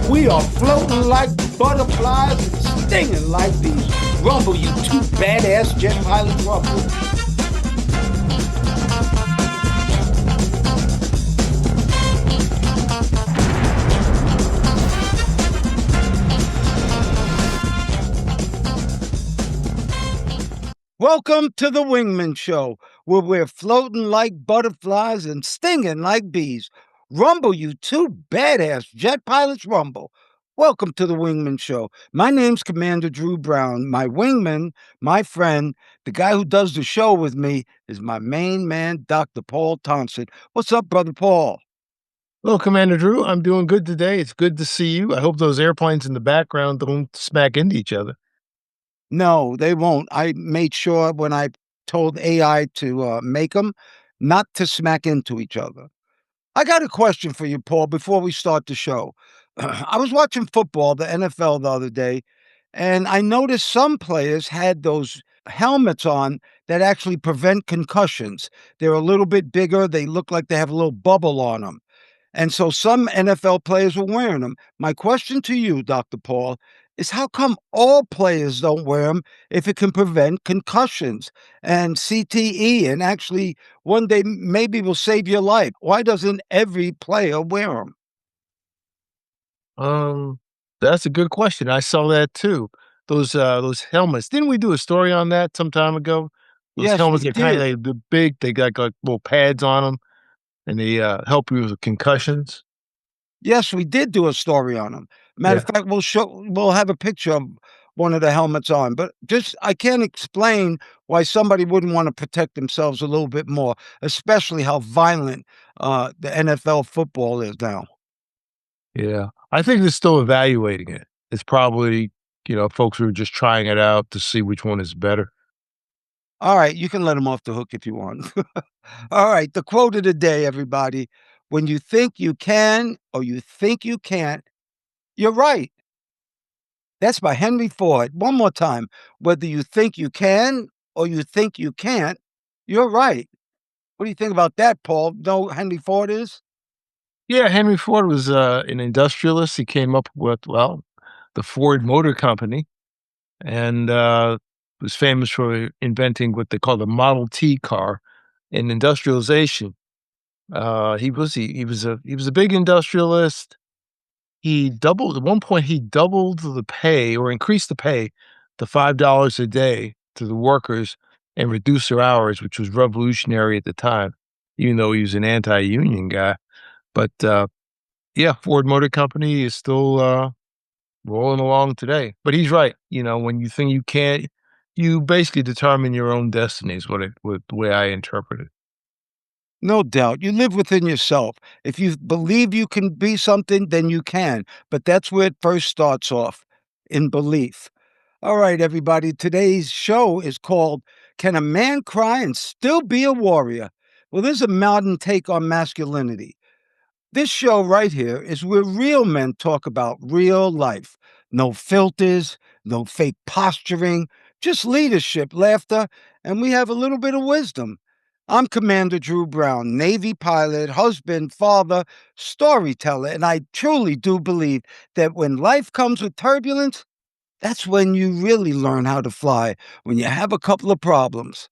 We are floating like butterflies and stinging like bees. Rumble, you two badass jet pilots, rumble. Welcome to the Wingmen Show, where we're floating like butterflies and stinging like bees. Rumble, you two badass jet pilots, rumble. Welcome to the Wingmen Show. My name's Commander Drew Brown. My wingman, my friend, the guy who does the show with me is my main man, Dr. Paul Thompson. What's up, Brother Paul? Hello, Commander Drew. I'm doing good today. It's good to see you. I hope those airplanes in the background don't smack into each other. No, they won't. I made sure when I told AI to make them not to smack into each other. I got a question for you, Paul, before we start the show. I was watching football, the NFL, the other day, and I noticed some players had those helmets on that actually prevent concussions. They're a little bit bigger. They look like they have a little bubble on them. And so some NFL players were wearing them. My question to you, Dr. Paul, is how come all players don't wear them if it can prevent concussions and CTE and actually one day maybe will save your life? Why doesn't every player wear them? Um, that's a good question. I saw that too. Those helmets. Didn't we do a story on that some time ago? Those Yes, we helmets are did. they're big. They got like little pads on them, and they help you with concussions. Yes, we did do a story on them. Matter of Yeah. fact, we'll have a picture of one of the helmets on, but just I can't explain why somebody wouldn't want to protect themselves a little bit more, especially how violent the NFL football is now. Yeah. I think they're still evaluating it. It's probably, folks who are just trying it out to see which one is better. All right, you can let them off the hook if you want. All right, the quote of the day, everybody. When you think you can or you think you can't, you're right. That's by Henry Ford. One more time. Whether you think you can or you think you can't, you're right. What do you think about that, Paul? Know who Henry Ford is? Yeah, Henry Ford was an industrialist. He came up with, well, the Ford Motor Company, and was famous for inventing what they call the Model T car in industrialization. He was a big industrialist. He doubled at one point. He doubled the pay or increased the pay to $5 a day to the workers and reduced their hours, which was revolutionary at the time. Even though he was an anti-union guy, but yeah, Ford Motor Company is still rolling along today. But he's right. When you think you can't, you basically determine your own destiny is what the way I interpret it. No doubt. You live within yourself. If you believe you can be something, then you can. But that's where it first starts off in belief. All right, everybody. Today's show is called Can a Man Cry and Still Be a Warrior? Well, there's a modern take on masculinity. This show right here is where real men talk about real life. No filters, no fake posturing, just leadership, laughter, and we have a little bit of wisdom. I'm Commander Drew Brown, Navy pilot, husband, father, storyteller, and I truly do believe that when life comes with turbulence, that's when you really learn how to fly, when you have a couple of problems.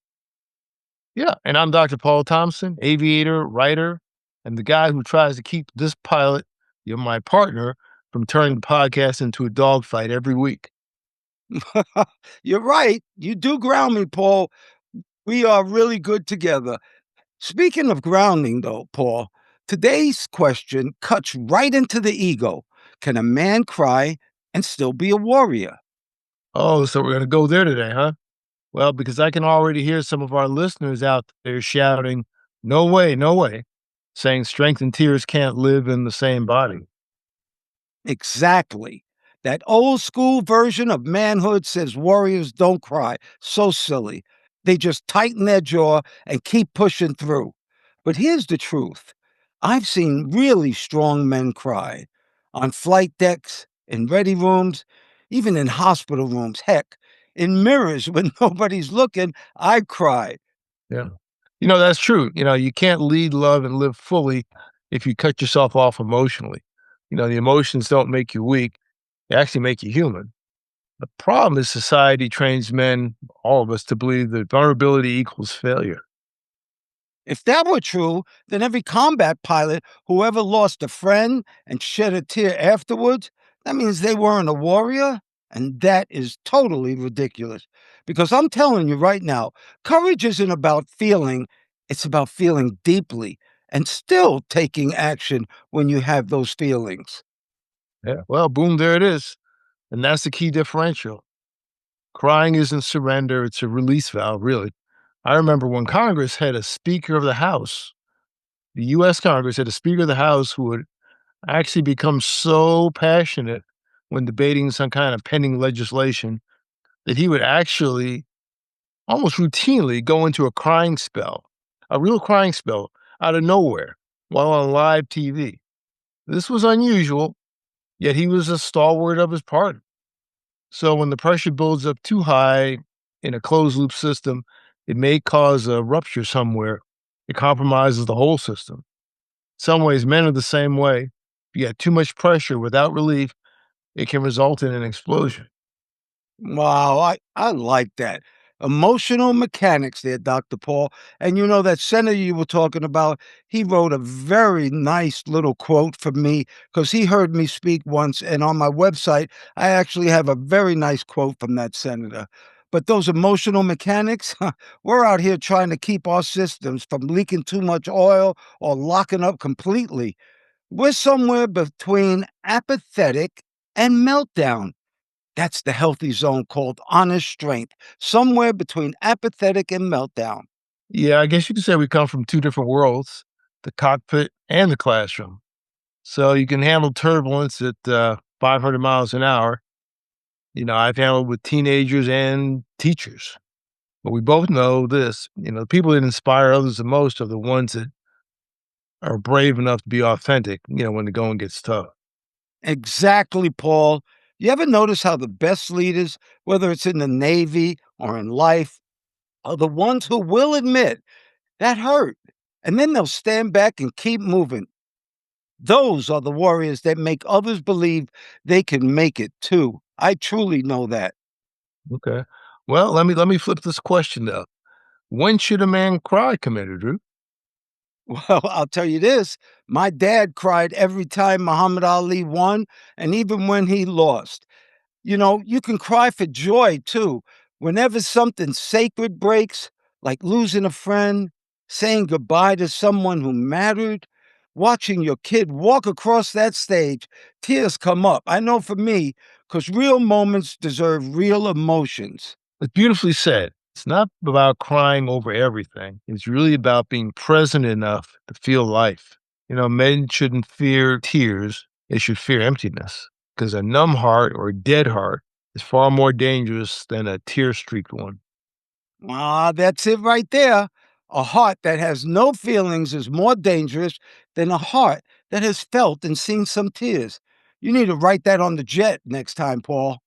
Yeah, and I'm Dr. Paul Thompson, aviator, writer, and the guy who tries to keep this pilot, you're my partner, from turning the podcast into a dogfight every week. You're right. You do ground me, Paul. We are really good together. Speaking of grounding, though, Paul, today's question cuts right into the ego. Can a man cry and still be a warrior? Oh, so we're gonna go there today, huh? Well, because I can already hear some of our listeners out there shouting, "No way, no way," saying strength and tears can't live in the same body. Exactly. That old school version of manhood says warriors don't cry. So silly. They just tighten their jaw and keep pushing through. But here's the truth. I've seen really strong men cry on flight decks, in ready rooms, even in hospital rooms. Heck, in mirrors when nobody's looking, I cried. Yeah. That's true. You can't lead, love, and live fully if you cut yourself off emotionally. The emotions don't make you weak, they actually make you human. The problem is society trains men, all of us, to believe that vulnerability equals failure. If that were true, then every combat pilot who ever lost a friend and shed a tear afterwards, that means they weren't a warrior. And that is totally ridiculous. Because I'm telling you right now, courage isn't about feeling, it's about feeling deeply and still taking action when you have those feelings. Yeah. Well, boom, there it is. And that's the key differential. Crying isn't surrender, it's a release valve, really. I remember when Congress had a Speaker of the House, the US Congress had a Speaker of the House who would actually become so passionate when debating some kind of pending legislation that he would actually almost routinely go into a crying spell, a real crying spell out of nowhere while on live TV. This was unusual, yet he was a stalwart of his party. So when the pressure builds up too high in a closed loop system, it may cause a rupture somewhere. It compromises the whole system. Some ways, men are the same way. If you get too much pressure without relief, it can result in an explosion. Wow, I like that. Emotional mechanics there, Dr. Paul. And you know that senator you were talking about, he wrote a very nice little quote for me because he heard me speak once. And on my website, I actually have a very nice quote from that senator. But those emotional mechanics, we're out here trying to keep our systems from leaking too much oil or locking up completely. We're somewhere between apathetic and meltdown. That's the healthy zone called honest strength, somewhere between apathetic and meltdown. Yeah, I guess you could say we come from two different worlds, the cockpit and the classroom. So you can handle turbulence at 500 miles an hour. I've handled with teenagers and teachers. But we both know this, the people that inspire others the most are the ones that are brave enough to be authentic, when the going gets tough. Exactly, Paul. You ever notice how the best leaders, whether it's in the Navy or in life, are the ones who will admit that hurt, and then they'll stand back and keep moving. Those are the warriors that make others believe they can make it too. I truly know that. Okay. Well, let me flip this question though. When should a man cry, Commander Drew? Well, I'll tell you this, my dad cried every time Muhammad Ali won and even when he lost. You know, you can cry for joy too. Whenever something sacred breaks, like losing a friend, saying goodbye to someone who mattered, watching your kid walk across that stage, tears come up. I know for me, because real moments deserve real emotions. It's beautifully said. It's not about crying over everything. It's really about being present enough to feel life. Men shouldn't fear tears, they should fear emptiness because a numb heart or a dead heart is far more dangerous than a tear streaked one. Ah, that's it right there. A heart that has no feelings is more dangerous than a heart that has felt and seen some tears. You need to write that on the jet next time, Paul.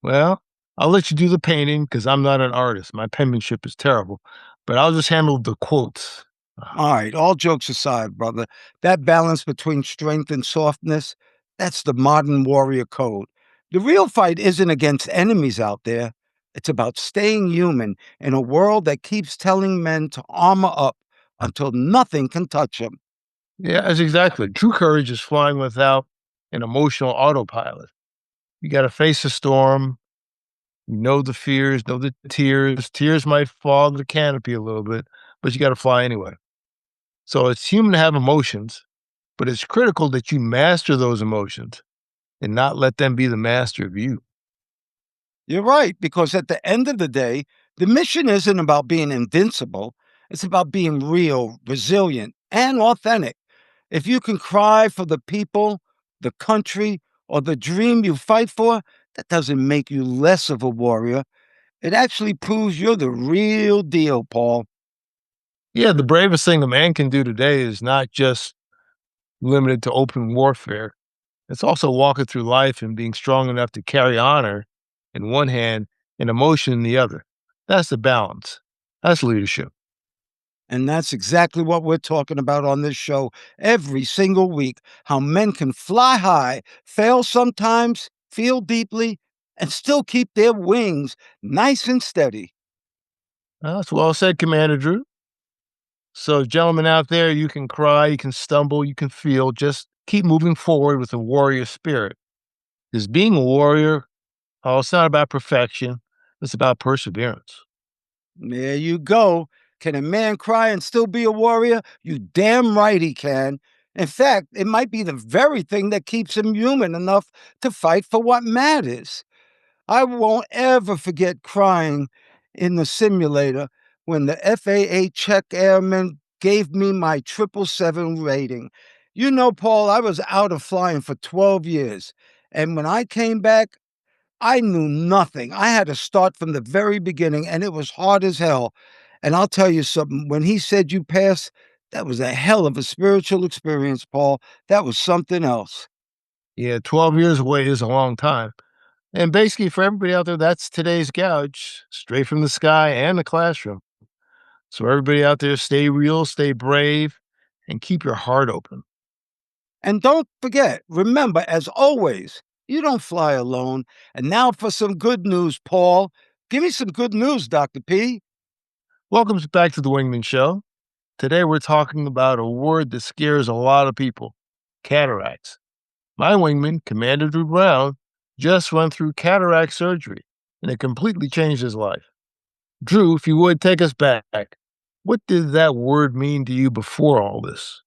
Well, I'll let you do the painting because I'm not an artist. My penmanship is terrible, but I'll just handle the quotes. Ah, All right, all jokes aside, brother, that balance between strength and softness, that's the modern warrior code. The real fight isn't against enemies out there. It's about staying human in a world that keeps telling men to armor up until nothing can touch them. yeah, that's exactly. True courage is flying without an emotional autopilot. You got to face the storm, know the fears, know the tears. Tears might fog the canopy a little bit, but you got to fly anyway. So it's human to have emotions, but it's critical that you master those emotions and not let them be the master of you. You're right, because at the end of the day, the mission isn't about being invincible. It's about being real, resilient, and authentic. If you can cry for the people, the country, or the dream you fight for, that doesn't make you less of a warrior. It actually proves you're the real deal, Paul. Yeah, the bravest thing a man can do today is not just limited to open warfare. It's also walking through life and being strong enough to carry honor in one hand and emotion in the other. That's the balance. That's leadership. And that's exactly what we're talking about on this show every single week, how men can fly high, fail sometimes, feel deeply, and still keep their wings nice and steady. That's well said, Commander Drew. So, gentlemen out there, you can cry, you can stumble, you can feel. Just keep moving forward with a warrior spirit. Because being a warrior, oh, it's not about perfection, it's about perseverance. There you go. Can a man cry and still be a warrior? You damn right he can. In fact, it might be the very thing that keeps him human enough to fight for what matters. I won't ever forget crying in the simulator when the FAA check airman gave me my 777 rating. You know, Paul, I was out of flying for 12 years. And when I came back, I knew nothing. I had to start from the very beginning, and it was hard as hell. And I'll tell you something, when he said you passed, that was a hell of a spiritual experience, Paul. That was something else. Yeah, 12 years away is a long time. And basically, for everybody out there, that's today's gouge, straight from the sky and the classroom. So, everybody out there, stay real, stay brave, and keep your heart open. And don't forget, remember, as always, you don't fly alone. And now for some good news, Paul. Give me some good news, Dr. P. Welcome back to the Wingman Show. Today, we're talking about a word that scares a lot of people: cataracts. My wingman, Commander Drew Brown, just went through cataract surgery, and it completely changed his life. Drew, if you would take us back, what did that word mean to you before all this?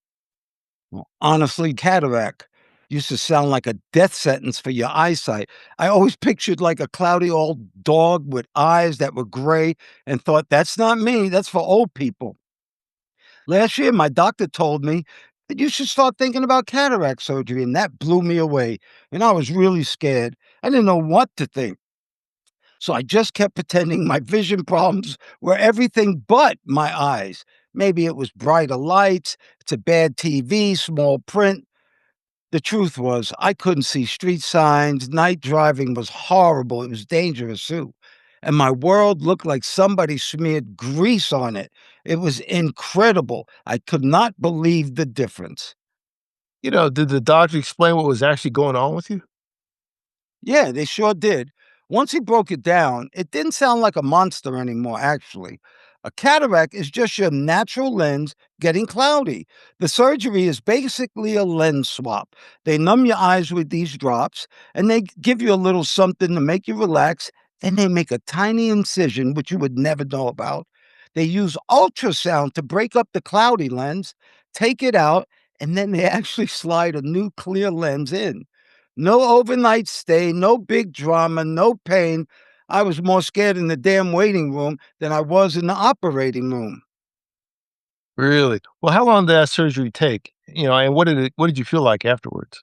Well, honestly, cataract used to sound like a death sentence for your eyesight. I always pictured like a cloudy old dog with eyes that were gray and thought, that's not me, that's for old people. Last year, my doctor told me that you should start thinking about cataract surgery, and that blew me away. And I was really scared. I didn't know what to think. So I just kept pretending my vision problems were everything but my eyes. Maybe it was brighter lights, it's a bad TV, small print. The truth was, I couldn't see street signs. Night driving was horrible. It was dangerous too. And my world looked like somebody smeared grease on it. It was incredible. I could not believe the difference. Did the doctor explain what was actually going on with you? Yeah, they sure did. Once he broke it down, it didn't sound like a monster anymore, actually. A cataract is just your natural lens getting cloudy. The surgery is basically a lens swap. They numb your eyes with these drops and they give you a little something to make you relax. Then they make a tiny incision, which you would never know about. They use ultrasound to break up the cloudy lens, take it out, and then they actually slide a new clear lens in. No overnight stay, no big drama, no pain. I was more scared in the damn waiting room than I was in the operating room. Really? Well, how long did that surgery take? And what did you feel like afterwards?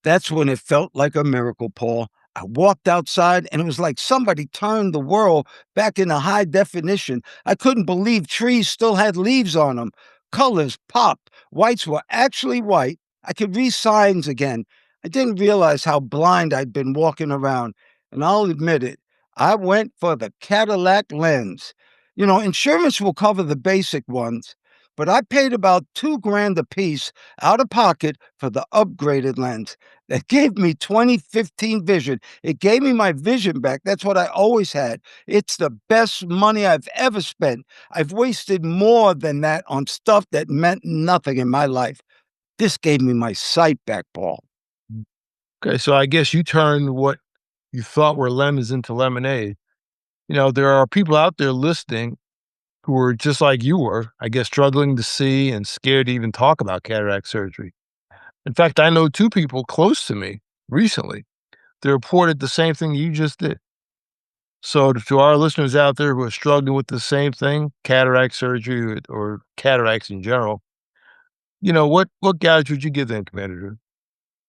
That's when it felt like a miracle, Paul. I walked outside and it was like somebody turned the world back into high definition. I couldn't believe trees still had leaves on them. Colors popped. Whites were actually white. I could read signs again. I didn't realize how blind I'd been walking around. And I'll admit it, I went for the Cadillac lens. Insurance will cover the basic ones, but I paid about 2 grand a piece out of pocket for the upgraded lens that gave me 2015 vision. It gave me my vision back. That's what I always had. It's the best money I've ever spent. I've wasted more than that on stuff that meant nothing in my life. This gave me my sight back, Paul. Okay, so I guess you turned what you thought were lemons into lemonade. There are people out there listening who were just like you were, I guess, struggling to see and scared to even talk about cataract surgery. In fact, I know two people close to me recently that reported the same thing you just did. So, to our listeners out there who are struggling with the same thing, cataract surgery or cataracts in general, what gouge would you give them, Commander?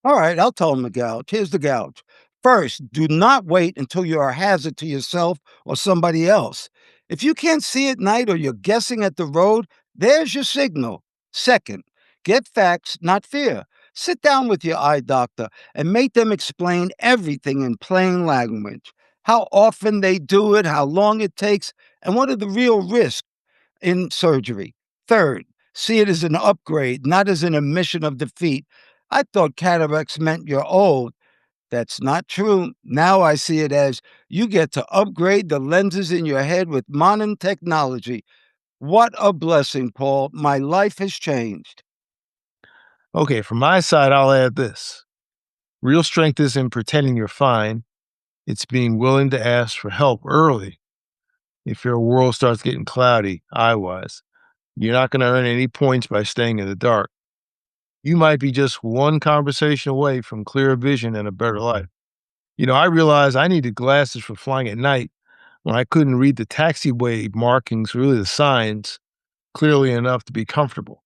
All right, I'll tell him the gouge. Here's the gouge. First, do not wait until you're a hazard to yourself or somebody else. If you can't see at night or you're guessing at the road, there's your signal. Second, get facts, not fear. Sit down with your eye doctor and make them explain everything in plain language. How often they do it, how long it takes, and what are the real risks. in surgery. Third, see it as an upgrade, not as an admission of defeat. I thought cataracts meant you're old. That's not true. Now I see it as you get to upgrade the lenses in your head with modern technology. What a blessing, Paul. My life has changed. Okay, from my side, I'll add this. Real strength isn't pretending you're fine, it's being willing to ask for help early. If your world starts getting cloudy, eye wise, you're not going to earn any points by staying in the dark. You might be just one conversation away from clearer vision and a better life. I realized I needed glasses for flying at night when I couldn't read the taxiway markings, really the signs, clearly enough to be comfortable.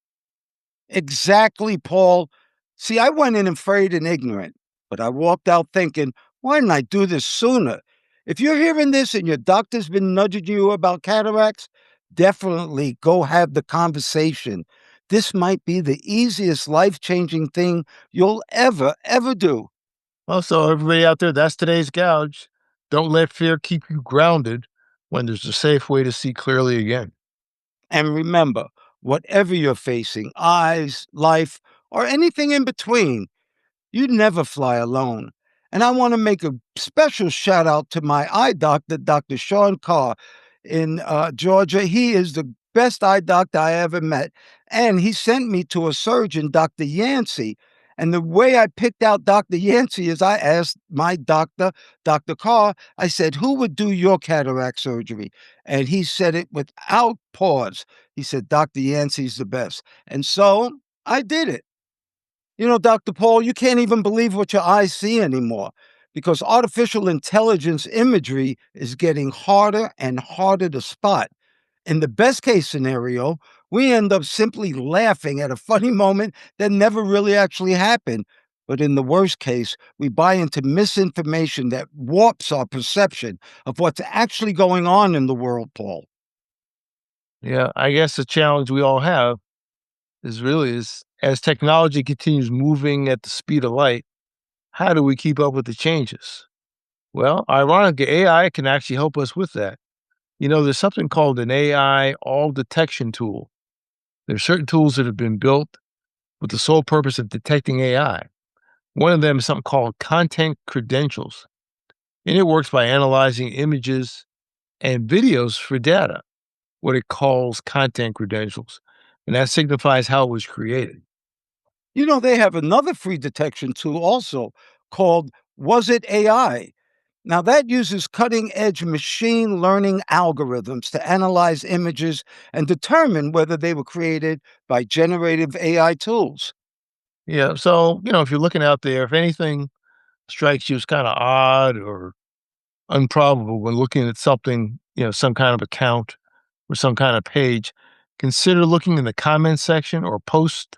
Exactly, Paul. See, I went in afraid and ignorant, but I walked out thinking, why didn't I do this sooner? If you're hearing this and your doctor's been nudging you about cataracts, definitely go have the conversation. This might be the easiest life changing thing you'll ever do. Also, everybody out there, that's today's gouge. Don't let fear keep you grounded when there's a safe way to see clearly again. And remember, whatever you're facing, eyes, life, or anything in between, you never fly alone. And I want to make a special shout out to my eye doctor, Dr. Sean Carr in Georgia. He is the best eye doctor I ever met. And he sent me to a surgeon, Dr. Yancey. And the way I picked out Dr. Yancey is I asked my doctor, Dr. Carr, I said, who would do your cataract surgery? And he said it without pause. He said, Dr. Yancey's the best. And so I did it. Dr. Paul, you can't even believe what your eyes see anymore because artificial intelligence imagery is getting harder and harder to spot. In the best case scenario, we end up simply laughing at a funny moment that never really actually happened. But in the worst case, we buy into misinformation that warps our perception of what's actually going on in the world, Paul. Yeah, I guess the challenge we all have is as technology continues moving at the speed of light, how do we keep up with the changes? Well, ironically, AI can actually help us with that. There's something called an AI all detection tool. There's certain tools that have been built with the sole purpose of detecting AI. One of them is something called content credentials, and it works by analyzing images and videos for data, what it calls content credentials. And that signifies how it was created. They have another free detection tool also called Was It AI? Now, that uses cutting edge machine learning algorithms to analyze images and determine whether they were created by generative AI tools. Yeah. So, if you're looking out there, if anything strikes you as kind of odd or improbable when looking at something, some kind of account or some kind of page, consider looking in the comments section or post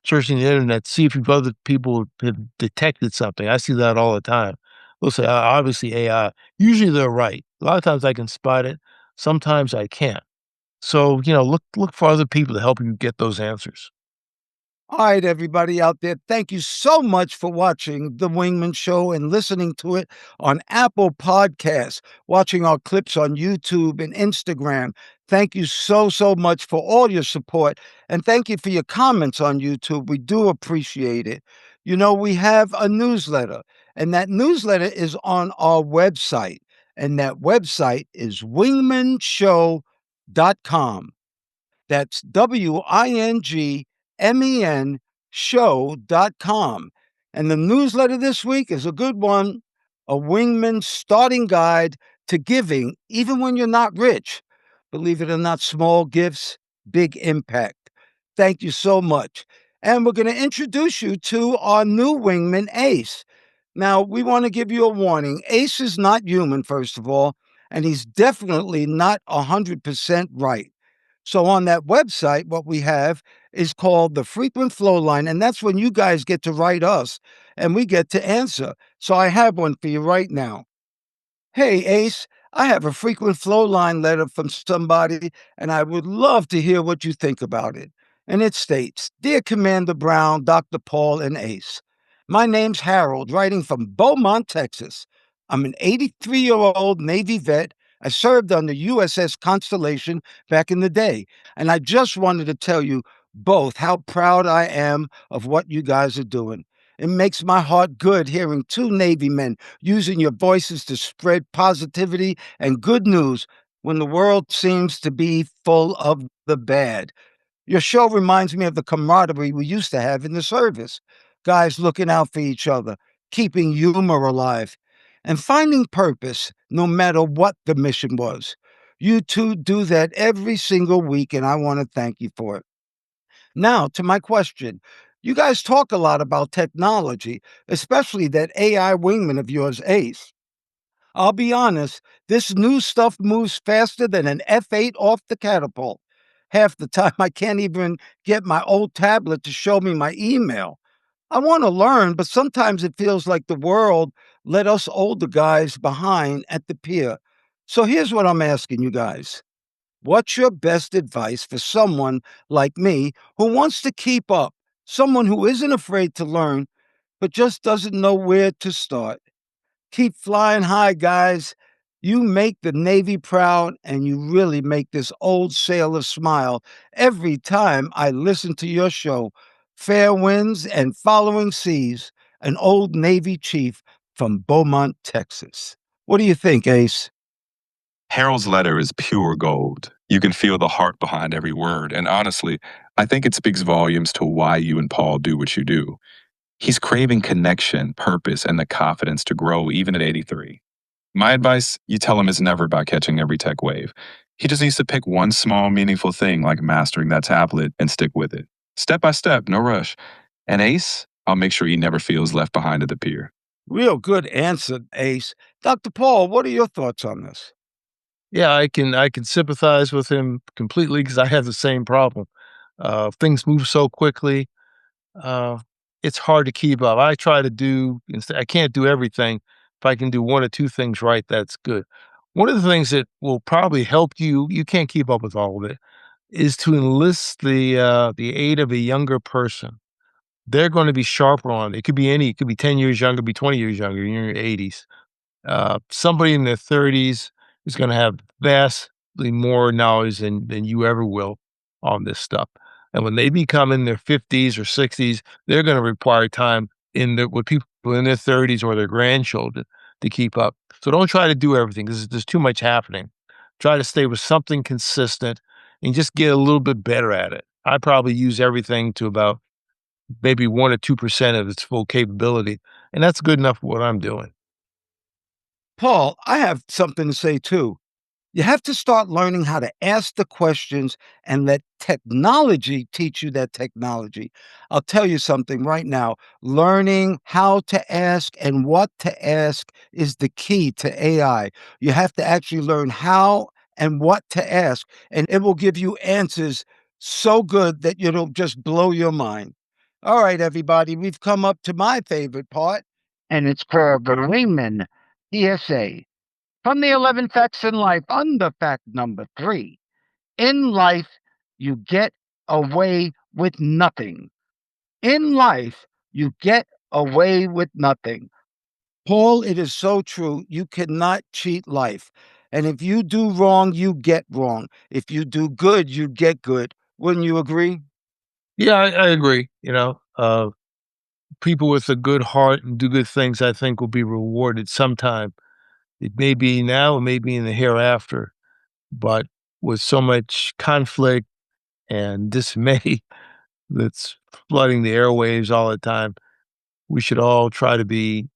searching the internet, see if other people have detected something. I see that all the time. They'll say, obviously AI. Usually they're right. A lot of times I can spot it. Sometimes I can't. So, look for other people to help you get those answers. All right, everybody out there, thank you so much for watching The Wingman Show and listening to it on Apple Podcasts, watching our clips on YouTube and Instagram. Thank you so much for all your support. And thank you for your comments on YouTube. We do appreciate it. We have a newsletter, and that newsletter is on our website. And that website is wingmenshow.com. That's WINGMEN show.com. And the newsletter this week is a good one, a Wingman starting guide to giving, even when you're not rich. Believe it or not, small gifts, big impact. Thank you so much. And we're going to introduce you to our new wingman, Ace. Now, we want to give you a warning. Ace is not human, first of all, and he's definitely not 100% right. So on that website, what we have is called the frequent flow line, and that's when you guys get to write us and we get to answer. So I have one for you right now. Hey, Ace, I have a frequent flow line letter from somebody, and I would love to hear what you think about it. And it states, Dear Commander Brown, Dr. Paul, and Ace, my name's Harold, writing from Beaumont, Texas. I'm an 83-year-old Navy vet I served on the USS Constellation back in the day, and I just wanted to tell you both how proud I am of what you guys are doing. It makes my heart good hearing two Navy men using your voices to spread positivity and good news when the world seems to be full of the bad. Your show reminds me of the camaraderie we used to have in the service. Guys looking out for each other, keeping humor alive, and finding purpose no matter what the mission was. You two do that every single week, and I want to thank you for it. Now, to my question. You guys talk a lot about technology, especially that AI wingman of yours, Ace. I'll be honest, this new stuff moves faster than an F8 off the catapult. Half the time, I can't even get my old tablet to show me my email. I want to learn, but sometimes it feels like the world let us older guys behind at the pier. So here's what I'm asking you guys. What's your best advice for someone like me who wants to keep up? Someone who isn't afraid to learn, but just doesn't know where to start. Keep flying high, guys. You make the Navy proud, and you really make this old sailor smile every time I listen to your show. Fair winds and following seas, an old Navy chief from Beaumont, Texas. What do you think, Ace? Harold's letter is pure gold. You can feel the heart behind every word, and honestly, I think it speaks volumes to why you and Paul do what you do. He's craving connection, purpose, and the confidence to grow even at 83. My advice, you tell him it's never about catching every tech wave. He just needs to pick one small, meaningful thing like mastering that tablet and stick with it. Step by step, no rush. And Ace, I'll make sure he never feels left behind at the pier. Real good answer, Ace. Dr. Paul, what are your thoughts on this? Yeah, I can sympathize with him completely because I have the same problem. Things move so quickly. Uh, it's hard to keep up. I try to do instead I can't do everything. If I can do 1 or 2 things right, that's good. One of the things that will probably help you can't keep up with all of it, is to enlist the aid of a younger person. They're gonna be sharper on it. It could be 10 years younger, be 20 years younger, you're in your 80s. Somebody in their 30s is going to have vastly more knowledge than you ever will on this stuff. And when they become in their 50s or 60s, they're going to require time with people in their 30s or their grandchildren to keep up. So don't try to do everything because there's too much happening. Try to stay with something consistent and just get a little bit better at it. I probably use everything to about maybe 1 or 2% of its full capability. And that's good enough for what I'm doing. Paul, I have something to say too. You have to start learning how to ask the questions and let technology teach you that technology. I'll tell you something right now. Learning how to ask and what to ask is the key to AI. You have to actually learn how and what to ask, and it will give you answers so good that it'll just blow your mind. All right, everybody, we've come up to my favorite part, and it's called the Wingmen PSA. From the 11 facts in life, under fact number 3. In life, you get away with nothing. In life, you get away with nothing. Paul, it is so true. You cannot cheat life. And if you do wrong, you get wrong. If you do good, you get good. Wouldn't you agree? Yeah, I agree. People with a good heart and do good things, I think, will be rewarded sometime. It may be now, it may be in the hereafter, but with so much conflict and dismay that's flooding the airwaves all the time, we should all try to be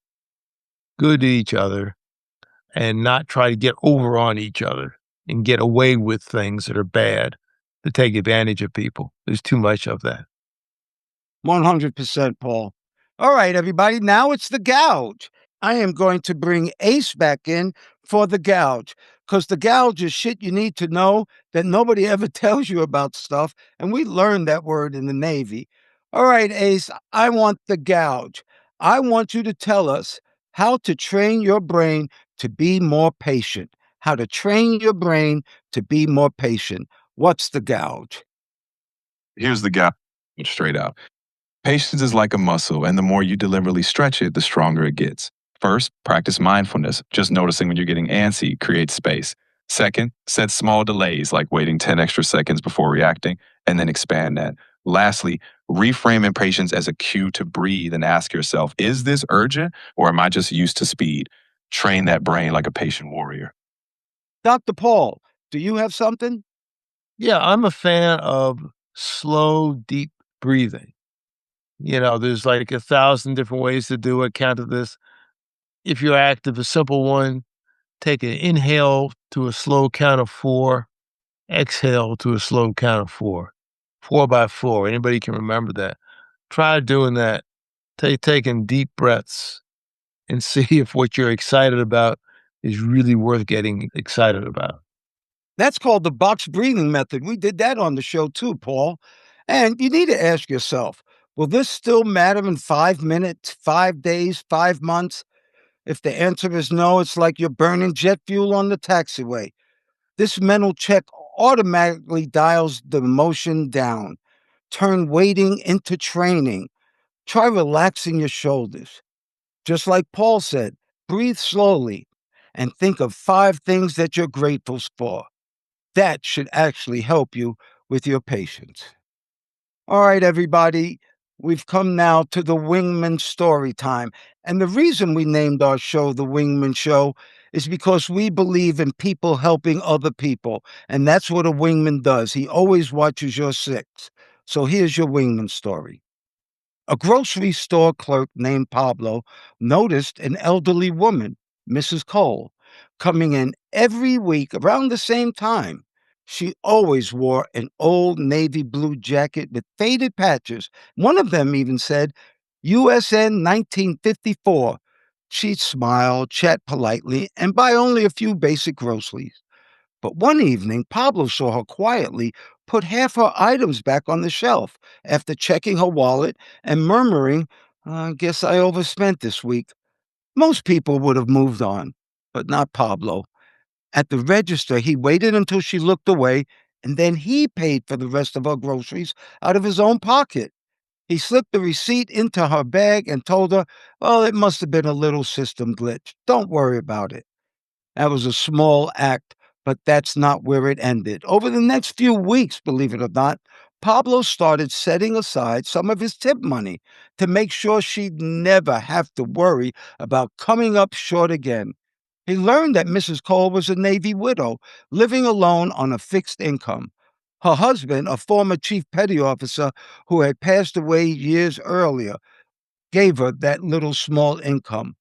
good to each other and not try to get over on each other and get away with things that are bad to take advantage of people. There's too much of that. 100%, Paul. All right, everybody. Now it's the gouge. I am going to bring Ace back in for the gouge because the gouge is shit you need to know that nobody ever tells you about stuff. And we learned that word in the Navy. All right, Ace, I want the gouge. I want you to tell us how to train your brain to be more patient. How to train your brain to be more patient. What's the gouge? Here's the gap straight out. Patience is like a muscle, and the more you deliberately stretch it, the stronger it gets. First, practice mindfulness. Just noticing when you're getting antsy creates space. Second, set small delays like waiting 10 extra seconds before reacting, and then expand that. Lastly, reframe impatience as a cue to breathe and ask yourself, is this urgent or am I just used to speed? Train that brain like a patient warrior. Dr. Paul, do you have something? Yeah, I'm a fan of slow, deep breathing. There's like 1,000 different ways to do it. Count of this. If you're active, a simple one, take an inhale to a slow count of 4, exhale to a slow count of 4. 4 by 4. Anybody can remember that. Try doing that. Taking deep breaths and see if what you're excited about is really worth getting excited about. That's called the box breathing method. We did that on the show too, Paul. And you need to ask yourself, will this still matter in 5 minutes, 5 days, 5 months? If the answer is no, it's like you're burning jet fuel on the taxiway. This mental check automatically dials the emotion down. Turn waiting into training. Try relaxing your shoulders. Just like Paul said, breathe slowly and think of 5 things that you're grateful for. That should actually help you with your patience. All right, everybody, we've come now to the Wingman story time. And the reason we named our show The Wingman Show is because we believe in people helping other people. And that's what a wingman does. He always watches your six. So here's your wingman story. A grocery store clerk named Pablo noticed an elderly woman, Mrs. Cole, coming in every week around the same time. She always wore an old navy blue jacket with faded patches. One of them even said, USN 1954. She'd smile, chat politely, and buy only a few basic groceries. But one evening, Pablo saw her quietly put half her items back on the shelf after checking her wallet and murmuring, I guess I overspent this week. Most people would have moved on, but not Pablo. At the register, he waited until she looked away, and then he paid for the rest of her groceries out of his own pocket. He slipped the receipt into her bag and told her, well, it must have been a little system glitch. Don't worry about it. That was a small act, but that's not where it ended. Over the next few weeks, believe it or not, Pablo started setting aside some of his tip money to make sure she'd never have to worry about coming up short again. He learned that Mrs. Cole was a Navy widow, living alone on a fixed income. Her husband, a former chief petty officer who had passed away years earlier, gave her that little small income.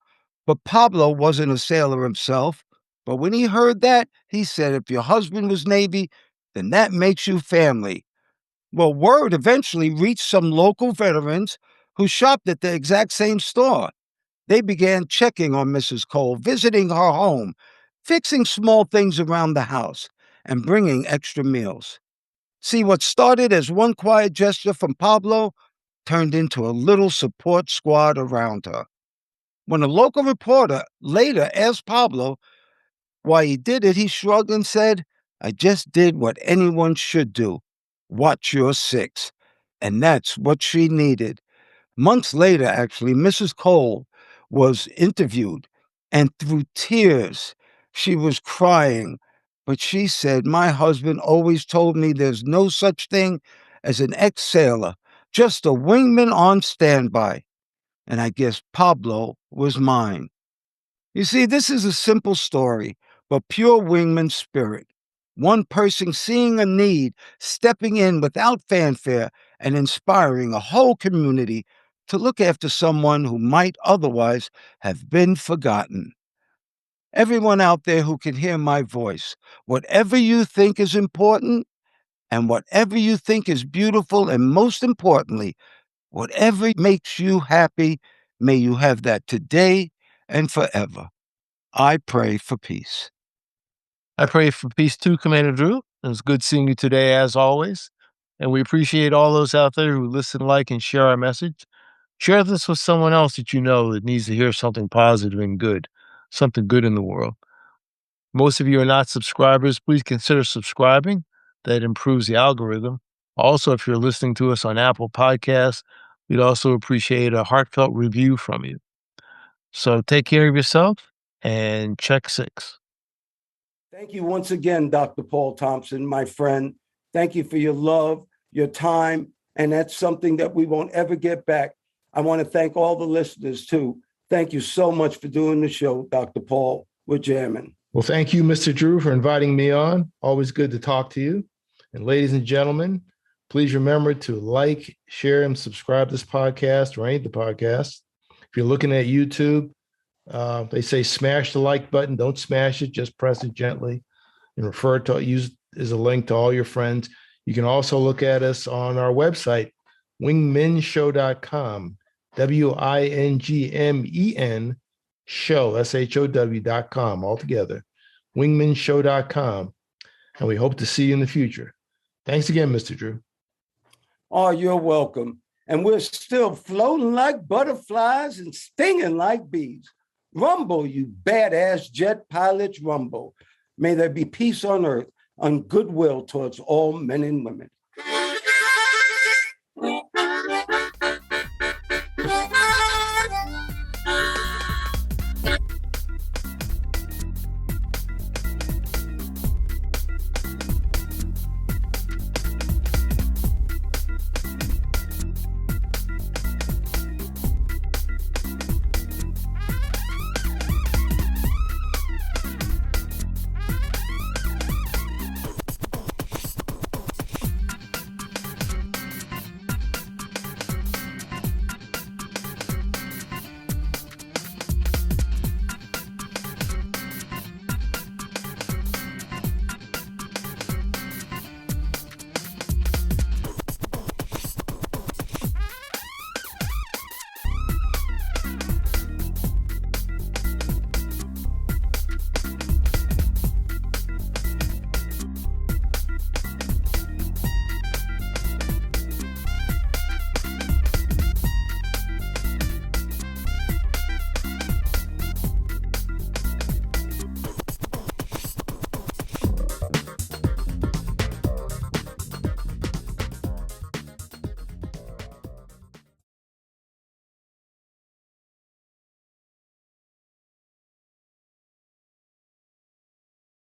But Pablo wasn't a sailor himself. But when he heard that, he said, if your husband was Navy, then that makes you family. Well, word eventually reached some local veterans who shopped at the exact same store. They began checking on Mrs. Cole, visiting her home, fixing small things around the house, and bringing extra meals. See, what started as one quiet gesture from Pablo turned into a little support squad around her. When a local reporter later asked Pablo why he did it, he shrugged and said, I just did what anyone should do, watch your six. And that's what she needed. Months later, actually, Mrs. Cole was interviewed, and through tears, she was crying. But she said, my husband always told me there's no such thing as an ex sailor, just a wingman on standby. And I guess Pablo was mine. You see, this is a simple story, but pure wingman spirit. One person seeing a need, stepping in without fanfare, and inspiring a whole community to look after someone who might otherwise have been forgotten. Everyone out there who can hear my voice, whatever you think is important and whatever you think is beautiful, and most importantly, whatever makes you happy, may you have that today and forever. I pray for peace. I pray for peace too, Commander Drew. It was good seeing you today, as always. And we appreciate all those out there who listen, like, and share our message. Share this with someone else that you know that needs to hear something positive and good, something good in the world. Most of you are not subscribers. Please consider subscribing. That improves the algorithm. Also, if you're listening to us on Apple Podcasts, we'd also appreciate a heartfelt review from you. So take care of yourself and check six. Thank you once again, Dr. Paul Thompson, my friend. Thank you for your love, your time, and that's something that we won't ever get back. I want to thank all the listeners, too. Thank you so much for doing the show, Dr. Paul. We're jamming. Well, thank you, Mr. Drew, for inviting me on. Always good to talk to you. And ladies and gentlemen, please remember to like, share, and subscribe to this podcast or any of the podcasts. If you're looking at YouTube, they say smash the like button. Don't smash it. Just press it gently and refer to use as a link to all your friends. You can also look at us on our website, wingmenshow.com, WINGMEN show, SHOW.com, altogether, wingmenshow.com. And we hope to see you in the future. Thanks again, Mr. Drew. Oh, you're welcome. And we're still floating like butterflies and stinging like bees. Rumble, you badass jet pilots, rumble. May there be peace on earth and goodwill towards all men and women.